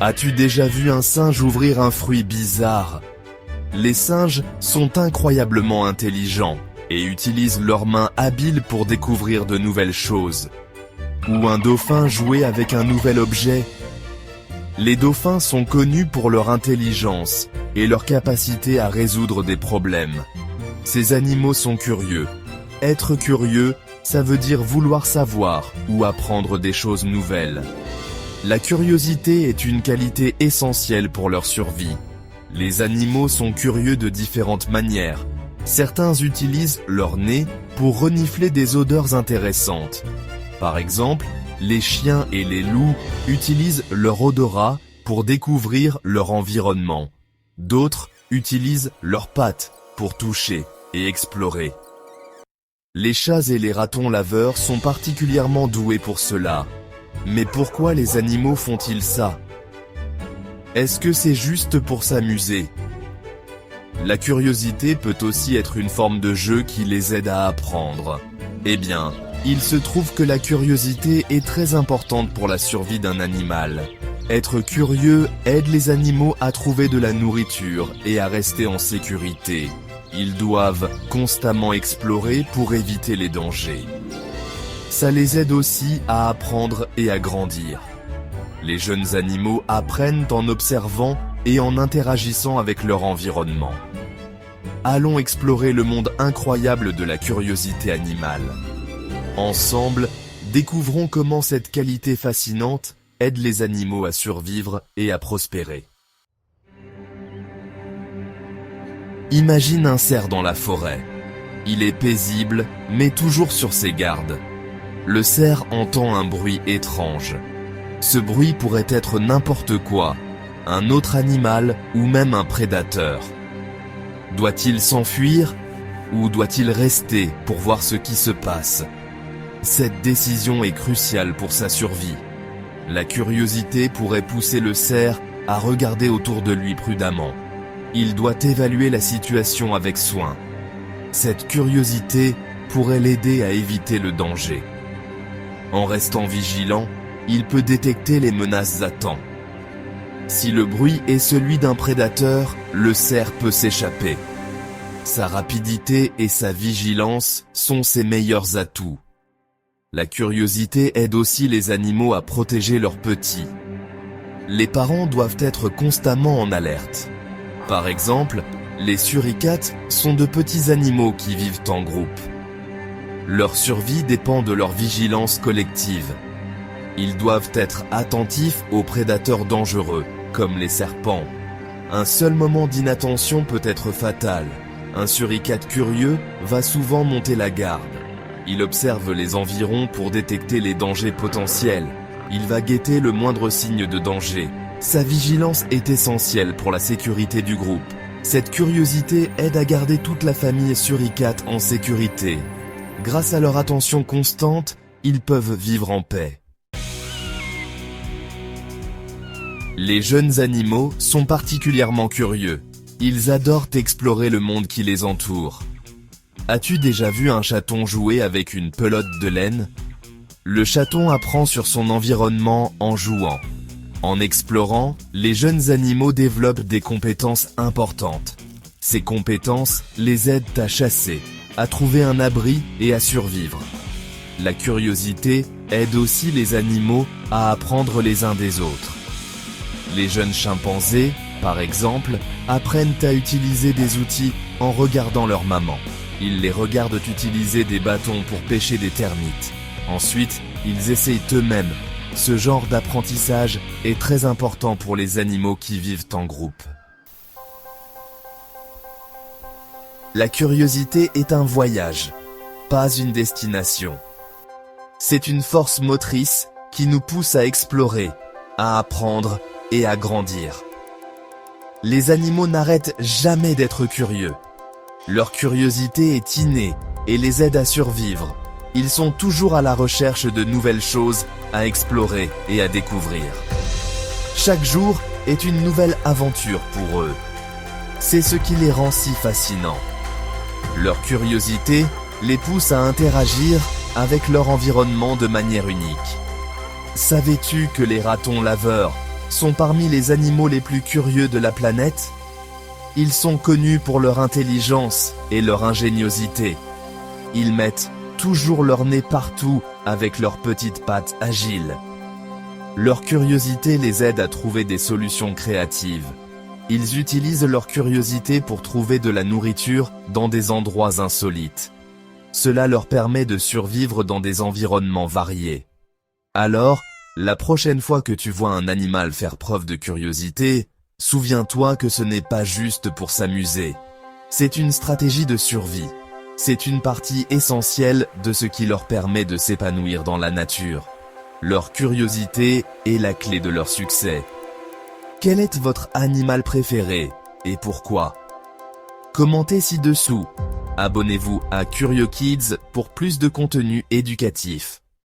As-tu déjà vu un singe ouvrir un fruit bizarre? Les singes sont incroyablement intelligents et utilisent leurs mains habiles pour découvrir de nouvelles choses. Ou un dauphin jouer avec un nouvel objet. Les dauphins sont connus pour leur intelligence et leur capacité à résoudre des problèmes. Ces animaux sont curieux. Être curieux, ça veut dire vouloir savoir ou apprendre des choses nouvelles. La curiosité est une qualité essentielle pour leur survie. Les animaux sont curieux de différentes manières. Certains utilisent leur nez pour renifler des odeurs intéressantes. Par exemple, les chiens et les loups utilisent leur odorat pour découvrir leur environnement. D'autres utilisent leurs pattes pour toucher et explorer. Les chats et les ratons laveurs sont particulièrement doués pour cela. Mais pourquoi les animaux font-ils ça? Est-ce que c'est juste pour s'amuser? La curiosité peut aussi être une forme de jeu qui les aide à apprendre. Eh bien, il se trouve que la curiosité est très importante pour la survie d'un animal. Être curieux aide les animaux à trouver de la nourriture et à rester en sécurité. Ils doivent constamment explorer pour éviter les dangers. Ça les aide aussi à apprendre et à grandir. Les jeunes animaux apprennent en observant et en interagissant avec leur environnement. Allons explorer le monde incroyable de la curiosité animale. Ensemble, découvrons comment cette qualité fascinante aide les animaux à survivre et à prospérer. Imagine un cerf dans la forêt. Il est paisible, mais toujours sur ses gardes. Le cerf entend un bruit étrange. Ce bruit pourrait être n'importe quoi, un autre animal ou même un prédateur. Doit-il s'enfuir ou doit-il rester pour voir ce qui se passe? Cette décision est cruciale pour sa survie. La curiosité pourrait pousser le cerf à regarder autour de lui prudemment. Il doit évaluer la situation avec soin. Cette curiosité pourrait l'aider à éviter le danger. En restant vigilant, il peut détecter les menaces à temps. Si le bruit est celui d'un prédateur, le cerf peut s'échapper. Sa rapidité et sa vigilance sont ses meilleurs atouts. La curiosité aide aussi les animaux à protéger leurs petits. Les parents doivent être constamment en alerte. Par exemple, les suricates sont de petits animaux qui vivent en groupe. Leur survie dépend de leur vigilance collective. Ils doivent être attentifs aux prédateurs dangereux, comme les serpents. Un seul moment d'inattention peut être fatal. Un suricate curieux va souvent monter la garde. Il observe les environs pour détecter les dangers potentiels. Il va guetter le moindre signe de danger. Sa vigilance est essentielle pour la sécurité du groupe. Cette curiosité aide à garder toute la famille suricate en sécurité. Grâce à leur attention constante, ils peuvent vivre en paix. Les jeunes animaux sont particulièrement curieux. Ils adorent explorer le monde qui les entoure. As-tu déjà vu un chaton jouer avec une pelote de laine? Le chaton apprend sur son environnement en jouant. En explorant, les jeunes animaux développent des compétences importantes. Ces compétences les aident à chasser, à trouver un abri et à survivre. La curiosité aide aussi les animaux à apprendre les uns des autres. Les jeunes chimpanzés, par exemple, apprennent à utiliser des outils en regardant leur maman. Ils les regardent utiliser des bâtons pour pêcher des termites. Ensuite, ils essayent eux-mêmes. Ce genre d'apprentissage est très important pour les animaux qui vivent en groupe. La curiosité est un voyage, pas une destination. C'est une force motrice qui nous pousse à explorer, à apprendre et à grandir. Les animaux n'arrêtent jamais d'être curieux. Leur curiosité est innée et les aide à survivre. Ils sont toujours à la recherche de nouvelles choses à explorer et à découvrir. Chaque jour est une nouvelle aventure pour eux. C'est ce qui les rend si fascinants. Leur curiosité les pousse à interagir avec leur environnement de manière unique. Savais-tu que les ratons laveurs sont parmi les animaux les plus curieux de la planète. Ils sont connus pour leur intelligence et leur ingéniosité. Ils mettent toujours leur nez partout avec leurs petites pattes agiles. Leur curiosité les aide à trouver des solutions créatives. Ils utilisent leur curiosité pour trouver de la nourriture dans des endroits insolites. Cela leur permet de survivre dans des environnements variés. Alors, la prochaine fois que tu vois un animal faire preuve de curiosité, souviens-toi que ce n'est pas juste pour s'amuser. C'est une stratégie de survie. C'est une partie essentielle de ce qui leur permet de s'épanouir dans la nature. Leur curiosité est la clé de leur succès. Quel est votre animal préféré et pourquoi? Commentez ci-dessous. Abonnez-vous à Curieux Kids pour plus de contenu éducatif.